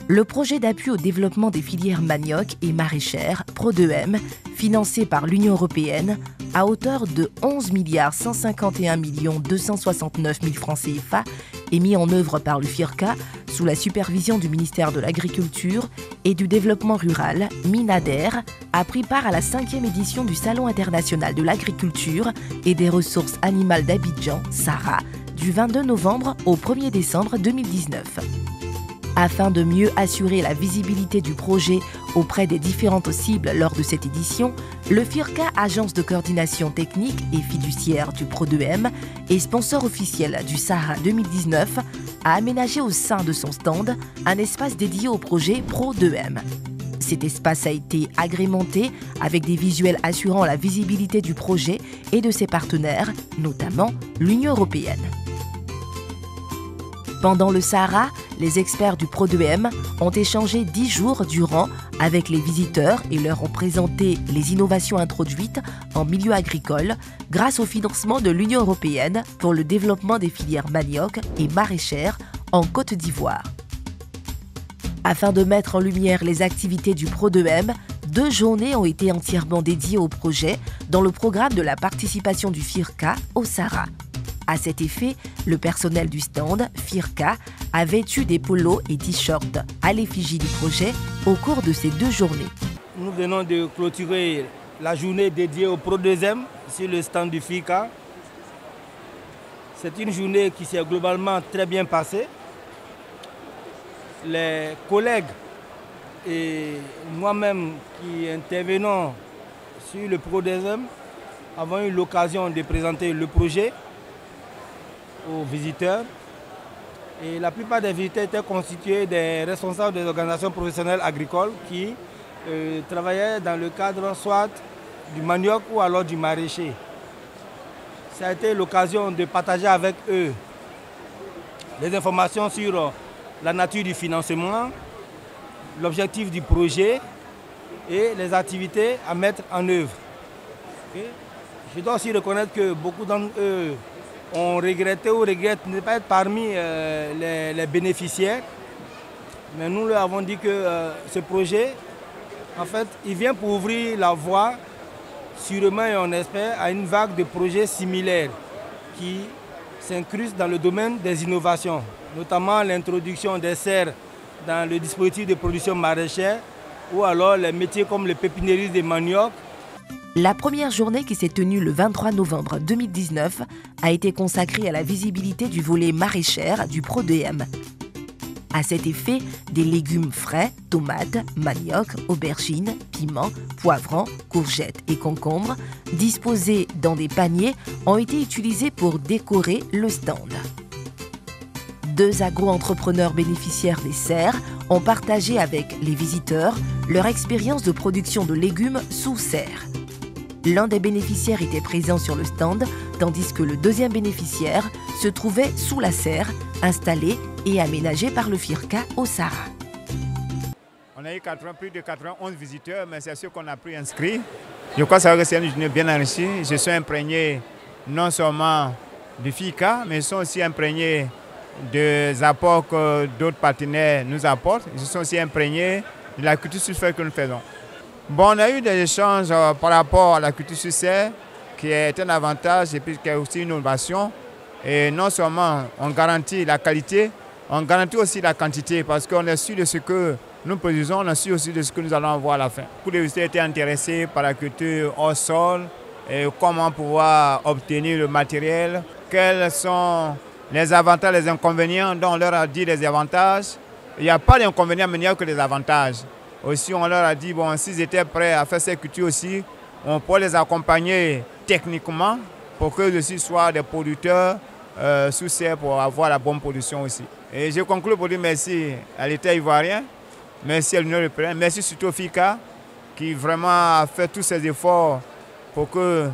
Le projet d'appui au développement des filières manioc et maraîchères, Pro2M, financé par l'Union européenne, à hauteur de 11 151 269 000 francs CFA, est mis en œuvre par le FIRCA sous la supervision du ministère de l'Agriculture et du Développement rural, MINADER, a pris part à la 5e édition du Salon international de l'agriculture et des ressources animales d'Abidjan, SARA, du 22 novembre au 1er décembre 2019. Afin de mieux assurer la visibilité du projet auprès des différentes cibles lors de cette édition, le FIRCA, agence de coordination technique et fiduciaire du Pro2M et sponsor officiel du Sahara 2019, a aménagé au sein de son stand un espace dédié au projet Pro2M. Cet espace a été agrémenté avec des visuels assurant la visibilité du projet et de ses partenaires, notamment l'Union européenne. Pendant le Sahara, les experts du Pro2M ont échangé 10 jours durant avec les visiteurs et leur ont présenté les innovations introduites en milieu agricole grâce au financement de l'Union européenne pour le développement des filières manioc et maraîchères en Côte d'Ivoire. Afin de mettre en lumière les activités du Pro2M, 2 journées ont été entièrement dédiées au projet dans le programme de la participation du FIRCA au Sahara. À cet effet, le personnel du stand FIRCA a vêtu des polos et t-shirts à l'effigie du projet au cours de ces 2 journées. Nous venons de clôturer la journée dédiée au Pro2M sur le stand du FIRCA. C'est une journée qui s'est globalement très bien passée. Les collègues et moi-même qui intervenons sur le Pro2M avons eu l'occasion de présenter le projet aux visiteurs. Et la plupart des visiteurs étaient constitués des responsables des organisations professionnelles agricoles qui travaillaient dans le cadre soit du manioc ou alors du maraîcher. Ça a été l'occasion de partager avec eux les informations sur la nature du financement, l'objectif du projet et les activités à mettre en œuvre. Okay. Je dois aussi reconnaître que beaucoup d'entre eux ont regretté ou regrettent de ne pas être parmi les bénéficiaires. Mais nous leur avons dit que ce projet, en fait, il vient pour ouvrir la voie, sûrement et on espère, à une vague de projets similaires qui s'incrustent dans le domaine des innovations, notamment l'introduction des serres dans le dispositif de production maraîchère ou alors les métiers comme le pépiniérisme des manioc. La première journée qui s'est tenue le 23 novembre 2019 a été consacrée à la visibilité du volet maraîchère du Pro2M. À cet effet, des légumes frais, tomates, manioc, aubergines, piments, poivrons, courgettes et concombres, disposés dans des paniers, ont été utilisés pour décorer le stand. 2 agro-entrepreneurs bénéficiaires des serres ont partagé avec les visiteurs leur expérience de production de légumes sous serre. L'un des bénéficiaires était présent sur le stand, tandis que le 2e bénéficiaire se trouvait sous la serre, installée et aménagée par le FIRCA au Sahara. On a eu plus de 91 visiteurs, mais c'est ceux qu'on a pris inscrits. Je crois que c'est une journée bien enrichie. Je suis imprégné non seulement du FIRCA, mais je suis aussi imprégné des apports que d'autres partenaires nous apportent. Je suis aussi imprégné de la culture sur fer que nous faisons. Bon, on a eu des échanges par rapport à la culture sur serre, qui est un avantage et puis qui est aussi une innovation. Et non seulement on garantit la qualité, on garantit aussi la quantité parce qu'on est sûr de ce que nous produisons, on est sûr aussi de ce que nous allons avoir à la fin. Beaucoup de visiteurs étaient intéressés par la culture hors sol et comment pouvoir obtenir le matériel, quels sont les avantages, les inconvénients, dont on leur a dit les avantages. Il n'y a pas d'inconvénients meilleurs que les avantages. Aussi, on leur a dit, bon, s'ils étaient prêts à faire ces cultures aussi, on peut les accompagner techniquement pour qu'eux aussi soient des producteurs sous serre pour avoir la bonne production aussi. Et je conclue pour dire merci à l'État ivoirien, merci à l'Union européenne, merci surtout au FIRCA qui vraiment a fait tous ces efforts pour que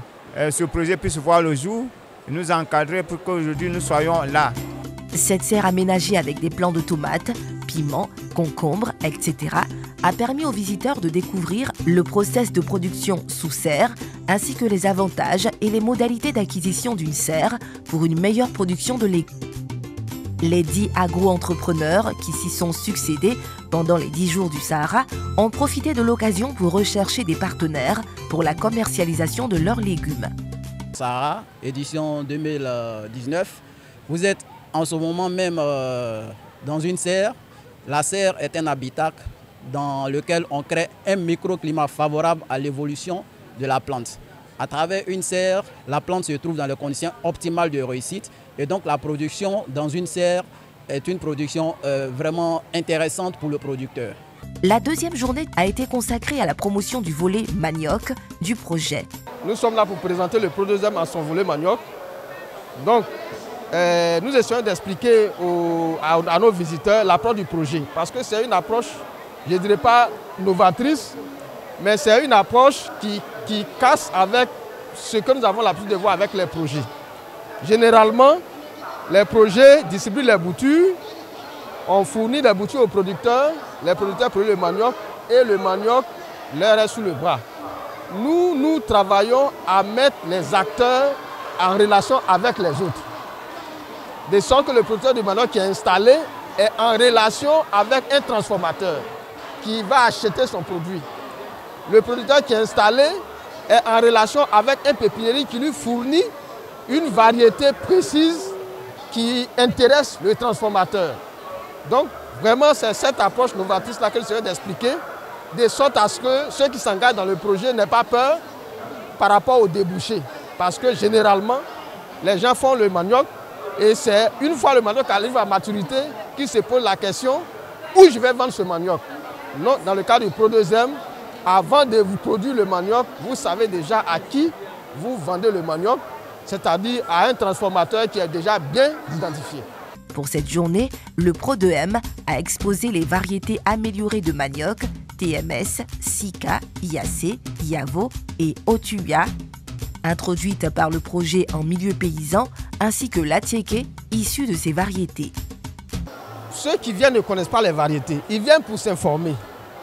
ce projet puisse voir le jour et nous encadrer pour qu'aujourd'hui nous soyons là. Cette serre aménagée avec des plants de tomates, piments, concombres, etc. a permis aux visiteurs de découvrir le process de production sous serre ainsi que les avantages et les modalités d'acquisition d'une serre pour une meilleure production de légumes. Les 10 agro-entrepreneurs qui s'y sont succédés pendant les 10 jours du Sahara, ont profité de l'occasion pour rechercher des partenaires pour la commercialisation de leurs légumes. Sahara, édition 2019. Vous êtes en ce moment même dans une serre. La serre est un habitat dans lequel on crée un microclimat favorable à l'évolution de la plante. À travers une serre, la plante se trouve dans les conditions optimales de réussite et donc la production dans une serre est une production vraiment intéressante pour le producteur. La deuxième journée a été consacrée à la promotion du volet manioc du projet. Nous sommes là pour présenter le Pro2M à son volet manioc. Donc, nous essayons d'expliquer à nos visiteurs l'approche du projet. Parce que c'est une approche, je ne dirais pas novatrice, mais c'est une approche qui casse avec ce que nous avons l'habitude de voir avec les projets. Généralement, les projets distribuent les boutures, on fournit des boutures aux producteurs, les producteurs produisent le manioc et le manioc leur est sous le bras. Nous travaillons à mettre les acteurs en relation avec les autres. De sorte que le producteur du manioc qui est installé est en relation avec un transformateur qui va acheter son produit. Le producteur qui est installé est en relation avec un pépinier qui lui fournit une variété précise qui intéresse le transformateur. Donc, vraiment, c'est cette approche novatrice-là que je vais d'expliquer, de sorte à ce que ceux qui s'engagent dans le projet n'aient pas peur par rapport aux débouchés. Parce que généralement, les gens font le manioc et c'est une fois le manioc arrive à maturité qu'ils se posent la question où je vais vendre ce manioc. Non, dans le cas du Pro2M, avant de vous produire le manioc, vous savez déjà à qui vous vendez le manioc, c'est-à-dire à un transformateur qui est déjà bien identifié. Pour cette journée, le Pro2M a exposé les variétés améliorées de manioc, TMS, Sika, IAC, Yavo et Otuya, introduites par le projet en milieu paysan, ainsi que l'Atiéké, issu de ces variétés. Ceux qui viennent ne connaissent pas les variétés, ils viennent pour s'informer.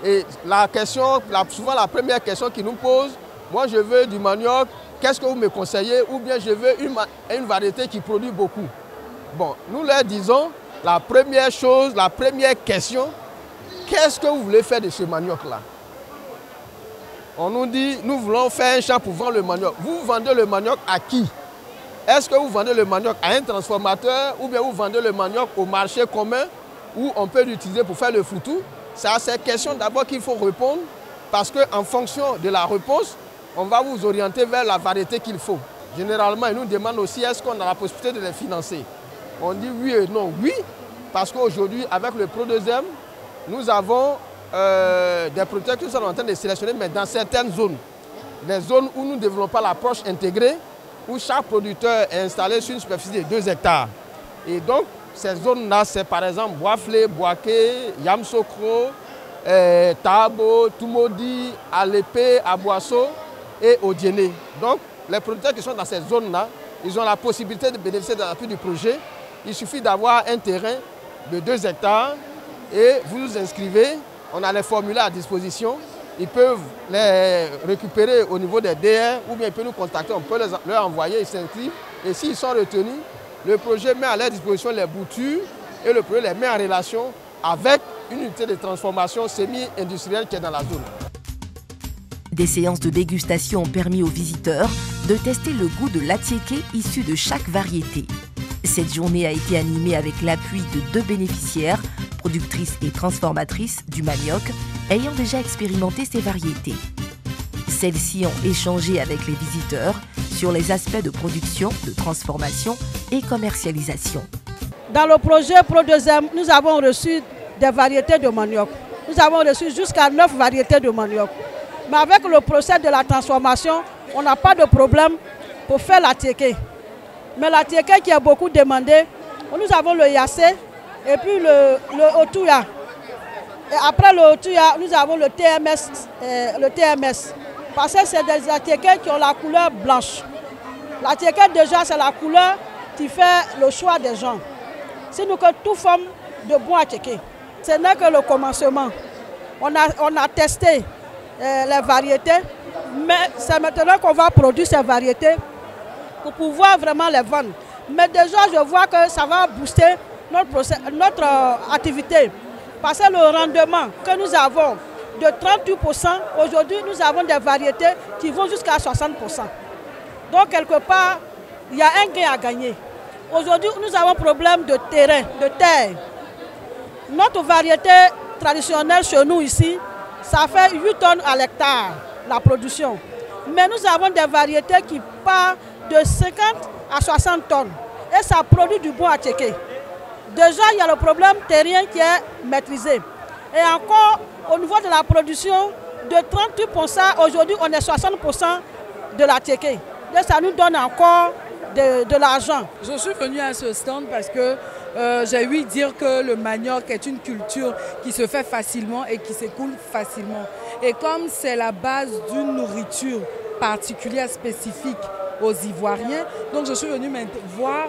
Et la question, souvent la première question qu'ils nous posent, moi je veux du manioc, qu'est-ce que vous me conseillez? Ou bien je veux une variété qui produit beaucoup. Bon, nous leur disons, la première chose, la première question, qu'est-ce que vous voulez faire de ce manioc-là? On nous dit, nous voulons faire un champ pour vendre le manioc. Vous vendez le manioc à qui? Est-ce que vous vendez le manioc à un transformateur ou bien vous vendez le manioc au marché commun où on peut l'utiliser pour faire le foutou? C'est à ces questions d'abord qu'il faut répondre parce qu'en fonction de la réponse, on va vous orienter vers la variété qu'il faut. Généralement, ils nous demandent aussi est-ce qu'on a la possibilité de les financer. On dit oui et non. Oui, parce qu'aujourd'hui, avec le Pro2M, nous avons des producteurs qui sont en train de sélectionner, mais dans certaines zones. Des zones où nous ne développons pas l'approche intégrée, où chaque producteur est installé sur une superficie de 2 hectares. Et donc, ces zones-là, c'est par exemple Boisflé, Boaké, Yamsokro, Tabo, Tumodi, Alépé, Aboasso et Odiéné. Donc, les producteurs qui sont dans ces zones-là, ils ont la possibilité de bénéficier de l'appui du projet. Il suffit d'avoir un terrain de 2 hectares et vous nous inscrivez. On a les formulaires à disposition. Ils peuvent les récupérer au niveau des DR ou bien ils peuvent nous contacter. On peut leur envoyer, ils s'inscrivent. Et s'ils sont retenus, le projet met à leur disposition les boutures et le projet les met en relation avec une unité de transformation semi-industrielle qui est dans la zone. Des séances de dégustation ont permis aux visiteurs de tester le goût de l'Atiéké issu de chaque variété. Cette journée a été animée avec l'appui de 2 bénéficiaires, productrices et transformatrices du manioc, ayant déjà expérimenté ces variétés. Celles-ci ont échangé avec les visiteurs sur les aspects de production, de transformation et commercialisation. Dans le projet Pro2M, nous avons reçu des variétés de manioc. Nous avons reçu jusqu'à 9 variétés de manioc. Mais avec le procès de la transformation, on n'a pas de problème pour faire l'Atiéké. Mais l'Atiéké qui est beaucoup demandé, nous avons le Yacé et puis le Otuya. Et après le Otuya, nous avons le TMS. Parce que c'est des Atiéké qui ont la couleur blanche. L'Atiéké déjà, c'est la couleur qui fait le choix des gens. Sinon que toute forme de bon Atiéké. Ce n'est que le commencement. On a testé les variétés, mais c'est maintenant qu'on va produire ces variétés pour pouvoir vraiment les vendre. Mais déjà, je vois que ça va booster notre activité. Parce que le rendement que nous avons de 38%, aujourd'hui nous avons des variétés qui vont jusqu'à 60%. Donc quelque part, il y a un gain à gagner. Aujourd'hui, nous avons un problème de terrain, de terre. Notre variété traditionnelle chez nous ici, ça fait 8 tonnes à l'hectare, la production. Mais nous avons des variétés qui partent de 50 à 60 tonnes. Et ça produit du bois à tchéquer. Déjà, il y a le problème terrien qui est maîtrisé. Et encore, au niveau de la production, de 38%, aujourd'hui, on est 60% de la tchéquer. Et ça nous donne encore de l'argent. Je suis venue à ce stand parce que j'ai ouï dire que le manioc est une culture qui se fait facilement et qui s'écoule facilement. Et comme c'est la base d'une nourriture particulière, spécifique aux Ivoiriens, donc je suis venue voir.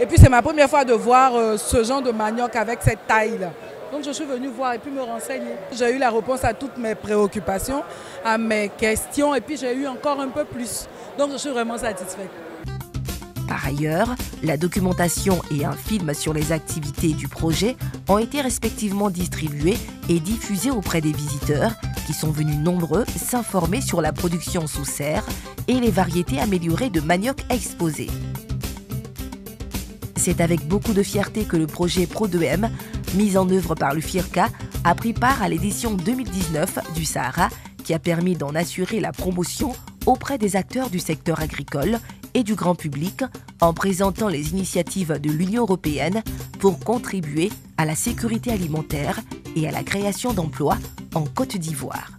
Et puis c'est ma première fois de voir ce genre de manioc avec cette taille-là. Donc je suis venue voir et puis me renseigner. J'ai eu la réponse à toutes mes préoccupations, à mes questions et puis j'ai eu encore un peu plus. Donc je suis vraiment satisfaite. Par ailleurs, la documentation et un film sur les activités du projet ont été respectivement distribués et diffusés auprès des visiteurs qui sont venus nombreux s'informer sur la production sous serre et les variétés améliorées de manioc exposées. C'est avec beaucoup de fierté que le projet Pro2M, mis en œuvre par le FIRCA, a pris part à l'édition 2019 du Sahara qui a permis d'en assurer la promotion auprès des acteurs du secteur agricole et du grand public en présentant les initiatives de l'Union européenne pour contribuer à la sécurité alimentaire et à la création d'emplois en Côte d'Ivoire.